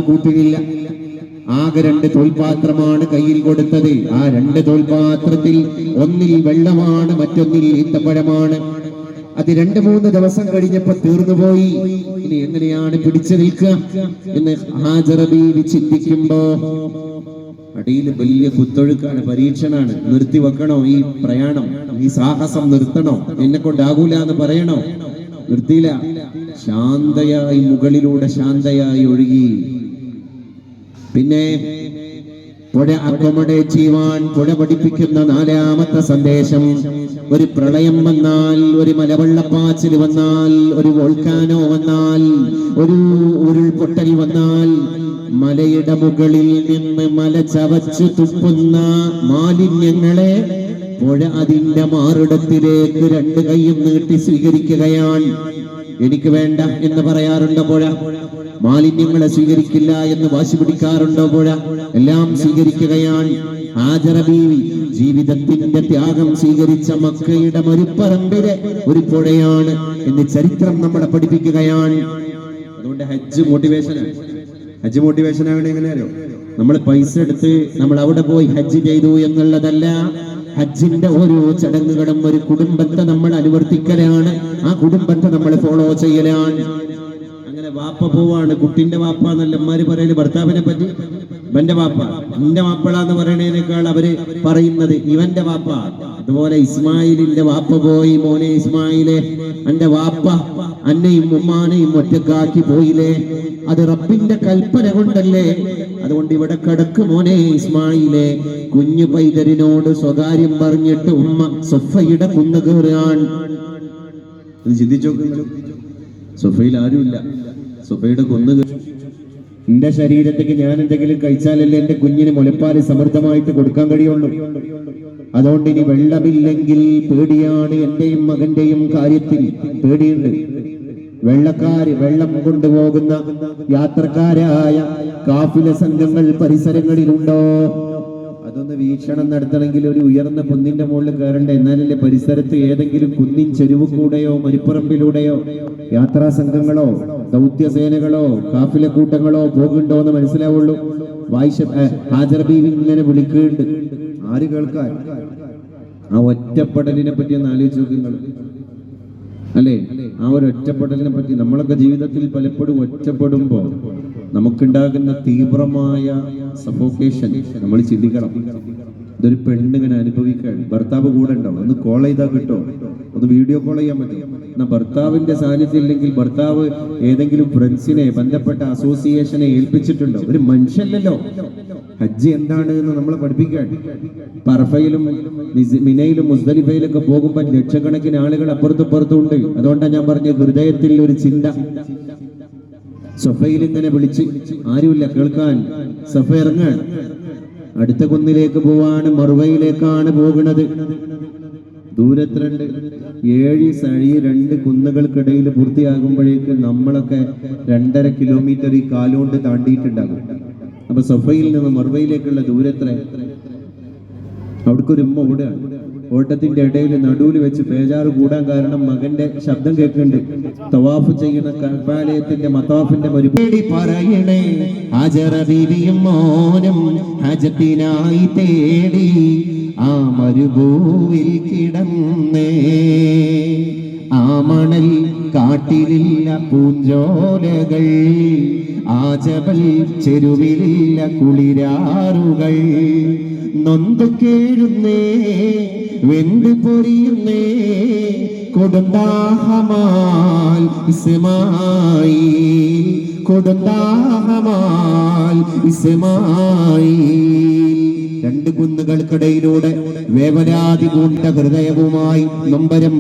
കൂട്ടിയില്ല. ആകെ 2 തോൽപാത്രമാണ് കയ്യിൽ കൊടുത്തത്. ആ 2 തോൽപാത്രത്തിൽ ഒന്നിൽ വെള്ളമാണ്, മറ്റൊന്നിൽ ഈത്തപ്പഴമാണ്. അത് 2-3 ദിവസം കഴിഞ്ഞപ്പോ തീർന്നുപോയി. ഇനി എങ്ങനെയാണ് പിടിച്ചു നിൽക്കുക എന്ന് ഹാജറ ബീവി ചിന്തിക്കുമ്പോ അടിയിൽ വലിയ കുത്തൊഴുക്കാണ്, പരീക്ഷണാണ്. നിർത്തി വെക്കണോ ഈ പ്രയാണം, ഈ സാഹസം നിർത്തണോ, എന്നെ കൊണ്ടാകൂല എന്ന് പറയണോ? നിർത്തിയില്ല. ശാന്തയായി മുകളിലൂടെ ശാന്തയായി ഒഴുകി. പിന്നെ പുഴ അക്കോമഡേറ്റ് ചെയ്യുവാൻ പുഴ പഠിപ്പിക്കുന്ന 4ാമത്തെ സന്ദേശം, ഒരു പ്രളയം വന്നാൽ, ഒരു മലവെള്ളപ്പാച്ചിൽ വന്നാൽ, ഒരു വോൾക്കാനോ വന്നാൽ, ഒരു ഉരുൾപൊട്ടൽ വന്നാൽ, മലയുടെ മുകളിൽ നിന്ന് മല ചവച്ചു തുപ്പുന്ന മാലിന്യങ്ങളെ പുഴ അതിന്റെ മാറിടത്തിലേക്ക് 2 കൈയും നീട്ടി സ്വീകരിക്കുകയാണ്. എനിക്ക് വേണ്ട എന്ന് പറയാറുണ്ടോ പുഴ? മാലിന്യങ്ങളെ സ്വീകരിക്കില്ല എന്ന് വാശി പിടിക്കാറുണ്ടോ പുഴ? എല്ലാം സ്വീകരിക്കുകയാണ്. ഹാജറ ബീവി ജീവിതത്തിന്റെ ത്യാഗം സ്വീകരിച്ച മക്കയുടെ മരുപ്പറമ്പിലെ ഒരു പുഴയാണ് എന്ന് ചരിത്രം നമ്മളെ പഠിപ്പിക്കുകയാണ്. അതുകൊണ്ട് ഹജ്ജ് മോട്ടിവേഷൻ ആവണേ എങ്ങനെയാലോ? നമ്മൾ പൈസ എടുത്ത് നമ്മൾ അവിടെ പോയി ഹജ്ജ് ചെയ്തു എന്നുള്ളതല്ല. ഹജ്ജിന്റെ ഓരോ ചടങ്ങുകളും ഒരു കുടുംബത്തെ നമ്മൾ അനുവർത്തിക്കലാണ്. ആ കുടുംബത്തെ നമ്മൾ ഫോളോ ചെയ്യലാണ്. അങ്ങനെ വാപ്പ പോവാണ്, കുട്ടിന്റെ വാപ്പ എന്നല്ല അമ്മമാര് പറയല് ഭർത്താവിനെ പറ്റി. ഇവന്റെ വാപ്പ, നിന്റെ വാപ്പളാന്ന് പറയണേനേക്കാൾ അവര് പറയുന്നത് ഇവന്റെ വാപ്പ. അതുപോലെ ഇസ്മായിലിന്റെ വാപ്പ പോയി, മോനെ ഇസ്മായിലെ, എന്റെ വാപ്പ അന്നെയും ഉമ്മാനെയും ഒറ്റക്കാക്കി പോയില്ലേ? അത് റബ്ബിന്റെ കൽപ്പന കൊണ്ടല്ലേ? അതുകൊണ്ട് ഇവിടെ കിടക്ക് മോനെ ഇസ്മായിലെ. കുഞ്ഞു പൈതരിനോട് സ്വകാര്യം പറഞ്ഞിട്ട് ഉമ്മ സൊഫയുടെ കുന്ന് കയറുകയാണ്. ചിന്തിച്ചോ, സൊഫയിൽ ആരുമില്ല, സൊഫയുടെ കുന്ന്. എന്റെ ശരീരത്തേക്ക് ഞാൻ എന്തെങ്കിലും കഴിച്ചാലല്ലേ എന്റെ കുഞ്ഞിന് മുലപ്പാല് സമൃദ്ധമായിട്ട് കൊടുക്കാൻ കഴിയുള്ളൂ. അതുകൊണ്ട് ഇനി വെള്ളമില്ലെങ്കിൽ പേടിയാണ്. എന്റെയും മകന്റെയും കാര്യത്തിൽ പേടിയുണ്ട്. വെള്ളം കൊണ്ടുപോകുന്ന യാത്രക്കാരായ കാഫില സംഘങ്ങൾ പരിസരങ്ങളിലുണ്ടോ? അതൊന്ന് വീക്ഷണം നടത്തണമെങ്കിൽ ഒരു ഉയർന്ന കുന്നിന്റെ മുകളിൽ കയറണ്ടേ? എന്നാലല്ലേ പരിസരത്ത് ഏതെങ്കിലും കുന്നിൻ ചെരുവ് കൂടെയോ മരിപ്പറമ്പിലൂടെയോ യാത്രാ സംഘങ്ങളോ ദൗത്യസേനകളോ കാഫില കൂട്ടങ്ങളോ പോകുന്നുണ്ടോ എന്ന് മനസ്സിലാവുള്ളൂ. ഹാജറ ബീവി ഇങ്ങനെ വിളിക്കുന്നുണ്ട്. ആര് കേൾക്കാൻ? ആ ഒറ്റപ്പെടലിനെ പറ്റി ഒന്ന് ആലോചിച്ച് നോക്കുക അല്ലേ? ആ ഒരു ഒറ്റപ്പെടലിനെ പറ്റി നമ്മളൊക്കെ ജീവിതത്തിൽ പലപ്പോഴും ഒറ്റപ്പെടുമ്പോ നമുക്കുണ്ടാകുന്ന തീവ്രമായ സഫോക്കേഷൻ നമ്മൾ ചിന്തിക്കണം. ഇതൊരു പെണ്ണിങ്ങനെ അനുഭവിക്കാൻ ഭർത്താവ് കൂടെ ഉണ്ടാവും. ഒന്ന് കോൾ ചെയ്താൽ കിട്ടോ? ഒന്ന് വീഡിയോ കോൾ ചെയ്യാൻ പറ്റും. എന്നാൽ ഭർത്താവിന്റെ സാന്നിധ്യം ഇല്ലെങ്കിൽ ഭർത്താവ് ഏതെങ്കിലും ഫ്രണ്ട്സിനെ, ബന്ധപ്പെട്ട അസോസിയേഷനെ ഏൽപ്പിച്ചിട്ടുണ്ടോ? ഒരു മനുഷ്യല്ലല്ലോ. ഹജ്ജ് എന്താണ് എന്ന് നമ്മളെ പഠിപ്പിക്കാൻ. പറഫയിലും മിനയിലും മുസ്ദലിഫയിലൊക്കെ പോകുമ്പോൾ ലക്ഷക്കണക്കിന് ആളുകൾ അപ്പുറത്തും ഉണ്ട്. അതുകൊണ്ടാണ് ഞാൻ പറഞ്ഞ ഹൃദയത്തിൽ ഒരു ചിന്ത. സഫയിൽ ഇങ്ങനെ വിളിച്ച് ആരുമില്ല കേൾക്കാൻ. സഫ ഇറങ്ങാൻ അടുത്ത കുന്നിലേക്ക് പോവാണ്, മറുവയിലേക്കാണ് പോകുന്നത്. ദൂരത്തിലുണ്ട് 7 കുന്നുകൾക്കിടയിൽ പൂർത്തിയാകുമ്പോഴേക്ക് നമ്മളൊക്കെ 2.5 കിലോമീറ്റർ ഈ കാലുകൊണ്ട് താണ്ടിയിട്ടുണ്ടാകും. അപ്പൊ സഫയിൽ നിന്ന് മറുവയിലേക്കുള്ള ദൂരത്ര. അവിടേക്കൊരു ഉമ്മ ഓടുകയാണ്. ഓട്ടത്തിന്റെ ഇടയിൽ നടുവിൽ വെച്ച് ബേജാറ് കൂടാൻ കാരണം മകന്റെ ശബ്ദം കേൾക്കുന്നുണ്ട്. തവാഫ് ചെയ്യുന്ന കഅബാലയത്തിന്റെ മതാഫിന്റെ മരുപേടി പറയണേ. ഹാജറ ബീവിയും മോനും ഹജ്ജിനായി തേടി ആ മരുഭൂവിൽ കിടന്നേ. ആ മണൽ കാട്ടിലില്ല പൂഞ്ചോലകൾ, ആ ജബൽ ചെരുവിലില്ല കുളിരാറുകൾ. നൊന്തു കേഴുന്നേ, വെന്തു പൊരിയുന്നേ, കൊടുന്താഹമാൽ ഇസ്മായിൽ, കൊടുന്താഹമാൽ ഇസ്മായിൽ. 2 കുന്നുകൾക്കിടയിലൂടെ വേവലാതി പൂണ്ട ഹൃദയവുമായി നൊമ്പരം